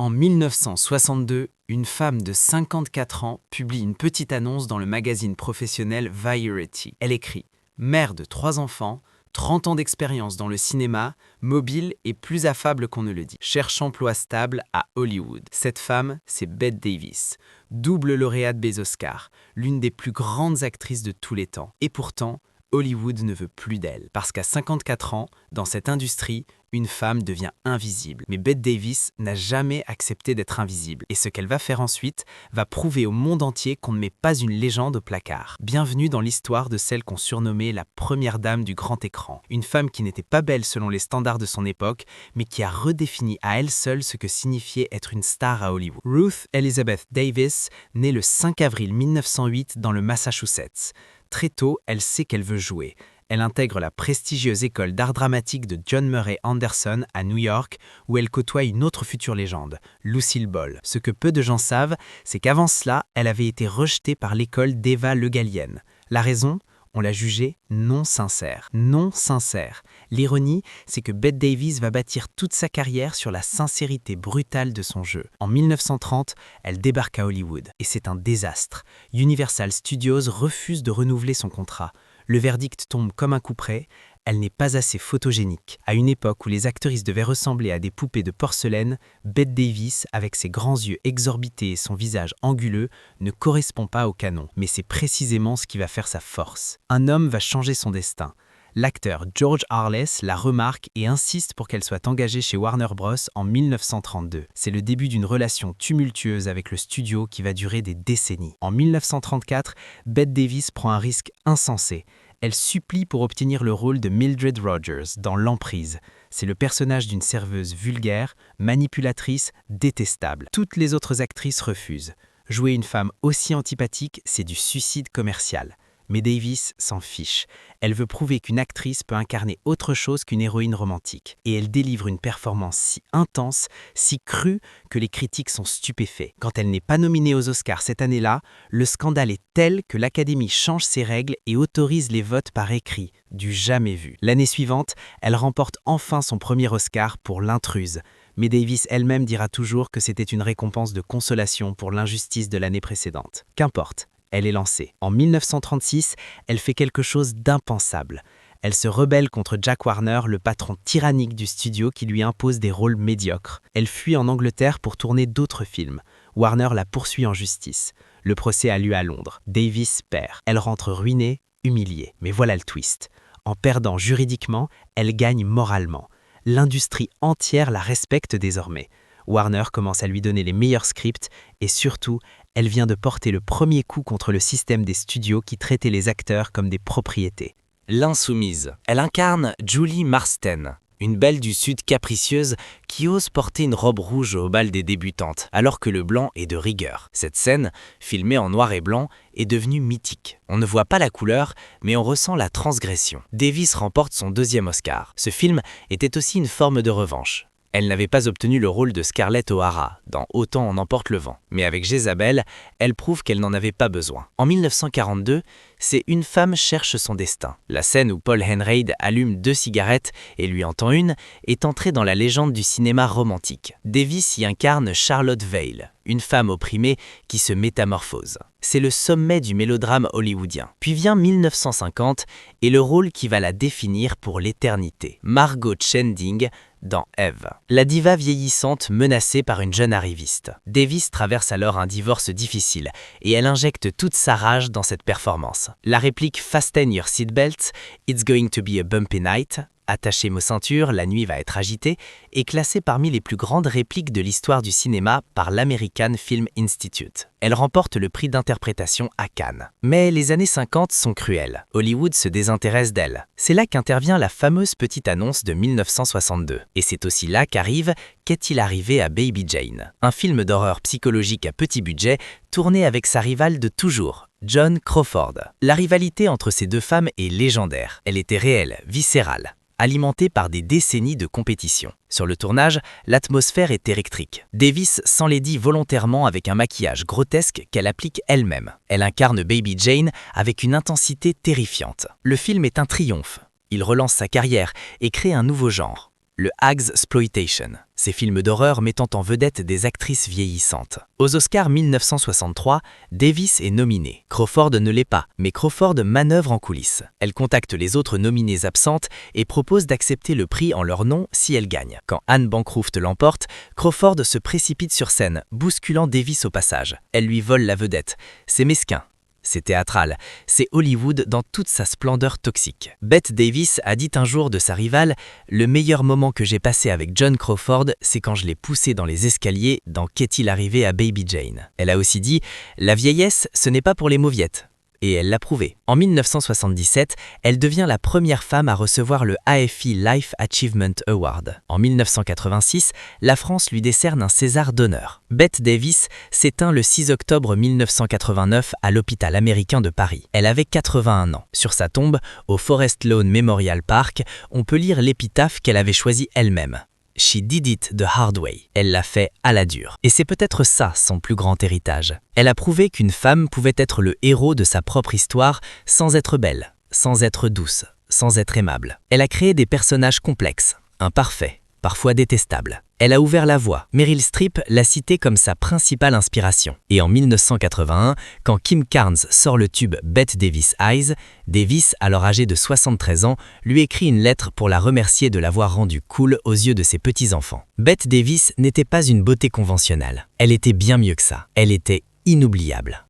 En 1962, une femme de 54 ans publie une petite annonce dans le magazine professionnel Variety. Elle écrit « Mère de 3 enfants, 30 ans d'expérience dans le cinéma, mobile et plus affable qu'on ne le dit. Cherche emploi stable à Hollywood. » Cette femme, c'est Bette Davis, double lauréate des Oscars, l'une des plus grandes actrices de tous les temps. Et pourtant, Hollywood ne veut plus d'elle. Parce qu'à 54 ans, dans cette industrie, une femme devient invisible. Mais Bette Davis n'a jamais accepté d'être invisible. Et ce qu'elle va faire ensuite va prouver au monde entier qu'on ne met pas une légende au placard. Bienvenue dans l'histoire de celle qu'on surnommait la première dame du grand écran. Une femme qui n'était pas belle selon les standards de son époque, mais qui a redéfini à elle seule ce que signifiait être une star à Hollywood. Ruth Elizabeth Davis naît le 5 avril 1908 dans le Massachusetts. Très tôt, elle sait qu'elle veut jouer. Elle intègre la prestigieuse école d'art dramatique de John Murray Anderson à New York, où elle côtoie une autre future légende, Lucille Ball. Ce que peu de gens savent, c'est qu'avant cela, elle avait été rejetée par l'école d'Eva Le Gallienne. La raison ? On l'a jugée non sincère. Non sincère. L'ironie, c'est que Bette Davis va bâtir toute sa carrière sur la sincérité brutale de son jeu. En 1930, elle débarque à Hollywood. Et c'est un désastre. Universal Studios refuse de renouveler son contrat. Le verdict tombe comme un coup près. Elle n'est pas assez photogénique. À une époque où les actrices devaient ressembler à des poupées de porcelaine, Bette Davis, avec ses grands yeux exorbités et son visage anguleux, ne correspond pas au canon. Mais c'est précisément ce qui va faire sa force. Un homme va changer son destin. L'acteur George Arliss la remarque et insiste pour qu'elle soit engagée chez Warner Bros. En 1932. C'est le début d'une relation tumultueuse avec le studio qui va durer des décennies. En 1934, Bette Davis prend un risque insensé. Elle supplie pour obtenir le rôle de Mildred Rogers dans L'Emprise. C'est le personnage d'une serveuse vulgaire, manipulatrice, détestable. Toutes les autres actrices refusent. Jouer une femme aussi antipathique, c'est du suicide commercial. Mais Davis s'en fiche. Elle veut prouver qu'une actrice peut incarner autre chose qu'une héroïne romantique. Et elle délivre une performance si intense, si crue, que les critiques sont stupéfaits. Quand elle n'est pas nominée aux Oscars cette année-là, le scandale est tel que l'Académie change ses règles et autorise les votes par écrit, du jamais vu. L'année suivante, elle remporte enfin son premier Oscar pour L'Intruse. Mais Davis elle-même dira toujours que c'était une récompense de consolation pour l'injustice de l'année précédente. Qu'importe. Elle est lancée. En 1936, elle fait quelque chose d'impensable. Elle se rebelle contre Jack Warner, le patron tyrannique du studio qui lui impose des rôles médiocres. Elle fuit en Angleterre pour tourner d'autres films. Warner la poursuit en justice. Le procès a lieu à Londres. Davis perd. Elle rentre ruinée, humiliée. Mais voilà le twist. En perdant juridiquement, elle gagne moralement. L'industrie entière la respecte désormais. Warner commence à lui donner les meilleurs scripts et surtout, elle vient de porter le premier coup contre le système des studios qui traitait les acteurs comme des propriétés. L'insoumise. Elle incarne Julie Marsden, une belle du Sud capricieuse qui ose porter une robe rouge au bal des débutantes, alors que le blanc est de rigueur. Cette scène, filmée en noir et blanc, est devenue mythique. On ne voit pas la couleur, mais on ressent la transgression. Davis remporte son 2e Oscar. Ce film était aussi une forme de revanche. Elle n'avait pas obtenu le rôle de Scarlett O'Hara dans Autant en emporte le vent. Mais avec Jézabel, elle prouve qu'elle n'en avait pas besoin. En 1942, c'est Une femme cherche son destin. La scène où Paul Henreid allume 2 cigarettes et lui en tend une est entrée dans la légende du cinéma romantique. Davis y incarne Charlotte Vale, une femme opprimée qui se métamorphose. C'est le sommet du mélodrame hollywoodien. Puis vient 1950 et le rôle qui va la définir pour l'éternité. Margot Chending dans Eve. La diva vieillissante menacée par une jeune arriviste. Davis traverse alors un divorce difficile et elle injecte toute sa rage dans cette performance. La réplique « Fasten your seatbelts, it's going to be a bumpy night » Attachez vos ceintures, la nuit va être agitée, est classée parmi les plus grandes répliques de l'histoire du cinéma par l'American Film Institute. Elle remporte le prix d'interprétation à Cannes. Mais les années 50 sont cruelles. Hollywood se désintéresse d'elle. C'est là qu'intervient la fameuse petite annonce de 1962. Et c'est aussi là qu'arrive Qu'est-il arrivé à Baby Jane ? Un film d'horreur psychologique à petit budget, tourné avec sa rivale de toujours, Joan Crawford. La rivalité entre ces 2 femmes est légendaire. Elle était réelle, viscérale, alimentée par des décennies de compétition. Sur le tournage, l'atmosphère est électrique. Davis s'enlaidit volontairement avec un maquillage grotesque qu'elle applique elle-même. Elle incarne Baby Jane avec une intensité terrifiante. Le film est un triomphe. Il relance sa carrière et crée un nouveau genre, le Hagsploitation. ces films d'horreur mettant en vedette des actrices vieillissantes. Aux Oscars 1963, Davis est nominée. Crawford ne l'est pas, mais Crawford manœuvre en coulisses. Elle contacte les autres nominées absentes et propose d'accepter le prix en leur nom si elle gagne. Quand Anne Bancroft l'emporte, Crawford se précipite sur scène, bousculant Davis au passage. Elle lui vole la vedette. C'est mesquin. C'est théâtral, c'est Hollywood dans toute sa splendeur toxique. Bette Davis a dit un jour de sa rivale « Le meilleur moment que j'ai passé avec Joan Crawford, c'est quand je l'ai poussé dans les escaliers dans Qu'est-il arrivé à Baby Jane ?» Elle a aussi dit « La vieillesse, ce n'est pas pour les mauviettes ». Et elle l'a prouvé. En 1977, elle devient la première femme à recevoir le AFI Life Achievement Award. En 1986, la France lui décerne un César d'honneur. Bette Davis s'éteint le 6 octobre 1989 à l'hôpital américain de Paris. Elle avait 81 ans. Sur sa tombe, au Forest Lawn Memorial Park, on peut lire l'épitaphe qu'elle avait choisie elle-même. She did it the hard way. Elle l'a fait à la dure. Et c'est peut-être ça son plus grand héritage. Elle a prouvé qu'une femme pouvait être le héros de sa propre histoire sans être belle, sans être douce, sans être aimable. Elle a créé des personnages complexes, imparfaits, parfois détestables. Elle a ouvert la voie. Meryl Streep l'a citée comme sa principale inspiration. Et en 1981, quand Kim Carnes sort le tube Bette Davis Eyes, Davis, alors âgée de 73 ans, lui écrit une lettre pour la remercier de l'avoir rendue cool aux yeux de ses petits-enfants. Bette Davis n'était pas une beauté conventionnelle. Elle était bien mieux que ça. Elle était inoubliable.